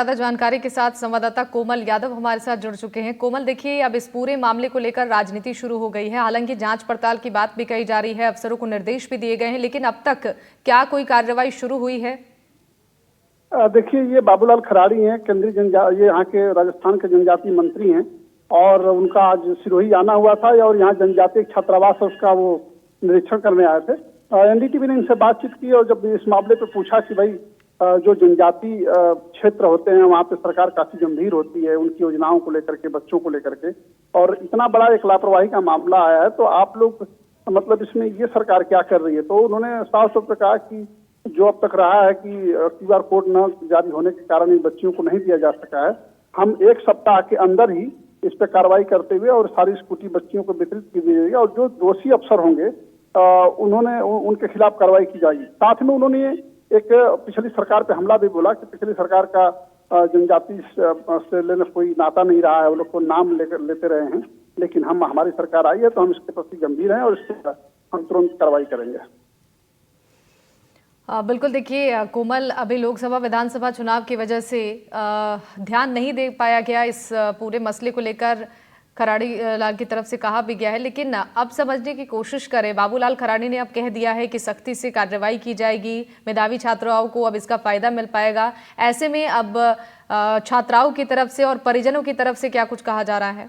ज्यादा जानकारी के साथ संवाददाता कोमल यादव हमारे साथ जुड़ चुके हैं। कोमल, देखिए, अब इस पूरे मामले को लेकर राजनीति शुरू हो गई है। हालांकि जांच पड़ताल की बात भी कही जा रही है, अफसरों को निर्देश भी दिए गए हैं, लेकिन अब तक क्या कोई कार्रवाई शुरू हुई है? देखिए, ये बाबूलाल खराड़ी हैं, केंद्रीय ये यहाँ के राजस्थान के जनजातीय मंत्री हैं और उनका आज सिरोही आना हुआ था और यहाँ जनजातीय छात्रावास है उसका वो निरीक्षण करने आए थे। एनडीटीवी ने इनसे बातचीत की और जब इस मामले पे पूछा कि भाई जो जनजाति क्षेत्र होते हैं वहाँ पे सरकार काफी गंभीर होती है उनकी योजनाओं को लेकर के, बच्चों को लेकर के, और इतना बड़ा एक लापरवाही का मामला आया है, तो आप लोग मतलब इसमें ये सरकार क्या कर रही है? तो उन्होंने साफ तौर पर कहा कि जो अब तक रहा है कि क्यूआर कोड न जारी होने के कारण इन बच्चियों को नहीं दिया जा सका है, हम 1 सप्ताह के अंदर ही इस पर कार्रवाई करते हुए और सारी स्कूटी बच्चियों को वितरित की जाएगी और जो दोषी अफसर होंगे उन्होंने उनके खिलाफ कार्रवाई की जाएगी। साथ में उन्होंने एक पिछली सरकार पे हमला भी बोला कि पिछली सरकार का जनजाति से लेने कोई नाता नहीं रहा है, वो लोग को नाम लेते रहे हैं, लेकिन हमारी सरकार आई है तो हम इसके प्रति गंभीर हैं और इस पर हम तुरंत कार्रवाई करेंगे। बिल्कुल, देखिए कोमल, अभी लोकसभा विधानसभा चुनाव की वजह से ध्यान नहीं दे पाया गया इस पूरे मसले को लेकर, खराड़ी लाल की तरफ से कहा भी गया है, लेकिन अब समझने की कोशिश करें। बाबूलाल खराड़ी ने अब कह दिया है कि सख्ती से कार्रवाई की जाएगी, मेधावी छात्राओं को अब इसका फायदा मिल पाएगा। ऐसे में अब छात्राओं की तरफ से और परिजनों की तरफ से क्या कुछ कहा जा रहा है?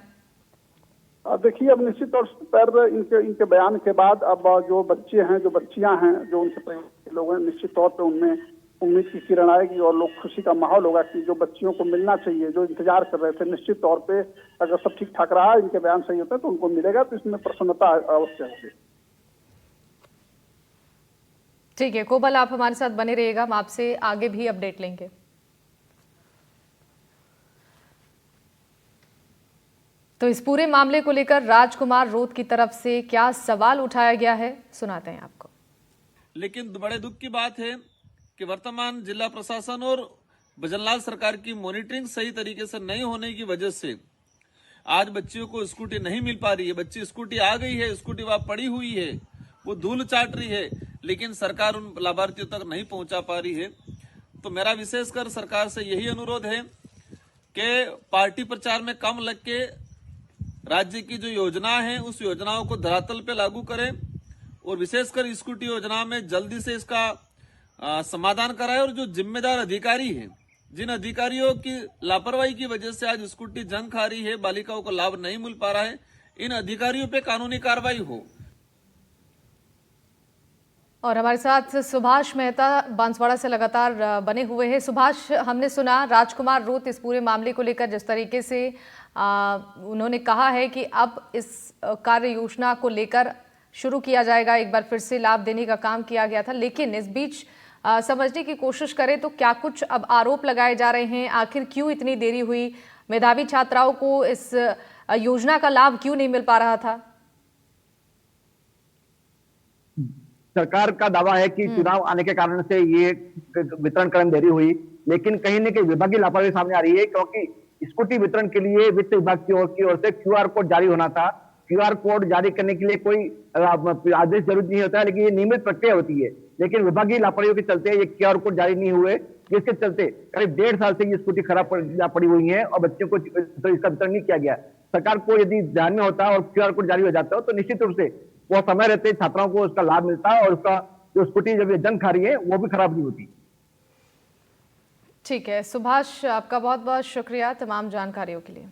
देखिए, अब निश्चित तौर पर इनके बयान के बाद अब जो बच्चे हैं, जो बच्चियां हैं, जो उनके परिवार के लोग हैं, निश्चित तौर पर उनमें उम्मीद की किरण आएगी और लोग खुशी का माहौल होगा कि जो बच्चियों को मिलना चाहिए, जो इंतजार कर रहे थे, निश्चित तौर पे अगर सब ठीक ठाक रहा, इनके बयान सही होते हैं तो उनको मिलेगा, तो इसमें प्रसन्नता अवश्य होगी। ठीक है कोमल, आप हमारे साथ बने रहिएगा, हम आपसे आगे भी अपडेट लेंगे। तो इस पूरे मामले को लेकर राजकुमार रोत की तरफ से क्या सवाल उठाया गया है, सुनाते हैं आपको। लेकिन बड़े दुख की बात है कि वर्तमान जिला प्रशासन और भजनलाल सरकार की मॉनिटरिंग सही तरीके से नहीं होने की वजह से आज बच्चियों को स्कूटी नहीं मिल पा रही है। बच्ची स्कूटी आ गई है, स्कूटी वहां पड़ी हुई है, वो धूल चाट रही है, लेकिन सरकार उन लाभार्थियों तक नहीं पहुंचा पा रही है। तो मेरा विशेषकर सरकार से यही अनुरोध है कि पार्टी प्रचार में कम लग के राज्य की जो योजना है उस योजनाओं को धरातल पे लागू करें और विशेषकर स्कूटी योजना में जल्दी से इसका समाधान कराए। और जो जिम्मेदार अधिकारी हैं, जिन अधिकारियों की लापरवाही की वजह से आज स्कूटी जंग खा रही है, बालिकाओं को लाभ नहीं मिल पा रहा है, इन अधिकारियों पे कानूनी कार्रवाई हो। और हमारे साथ सुभाष मेहता बांसवाड़ा से लगातार बने हुए हैं। सुभाष, हमने सुना राजकुमार रोत इस पूरे मामले को लेकर जिस तरीके से उन्होंने कहा है कि अब इस कार्य योजना को लेकर शुरू किया जाएगा, एक बार फिर से लाभ देने का काम किया गया था, लेकिन इस बीच समझने की कोशिश करें तो क्या कुछ अब आरोप लगाए जा रहे हैं? आखिर क्यों इतनी देरी हुई? मेधावी छात्राओं को इस योजना का लाभ क्यों नहीं मिल पा रहा था? सरकार का दावा है कि चुनाव आने के कारण से ये वितरण करने में देरी हुई, लेकिन कहीं न कहीं विभागीय लापरवाही सामने आ रही है, क्योंकि स्कूटी वितरण के लिए वित्त विभाग की ओर से क्यूआर कोड जारी होना था। क्यूआर कोड जारी करने के लिए कोई आदेश जरूरी नहीं होता है, लेकिन ये नियमित प्रक्रिया होती है, लेकिन विभागीय लापरवाही के चलते ये क्यूआर कोड जारी नहीं हुए, जिसके चलते करीब 1.5 साल से ये स्कूटी खराब पड़ी हुई है और बच्चों को तो इसका वितरण नहीं किया गया। सरकार को यदि ध्यान में होता और क्यूआर कोड जारी हो जाता हो तो निश्चित रूप से वो समय रहते छात्राओं को उसका लाभ मिलता है और उसका जो स्कूटी जब ये जंग खा रही है वो भी खराब नहीं होती। ठीक है सुभाष, आपका बहुत बहुत शुक्रिया तमाम जानकारियों के लिए।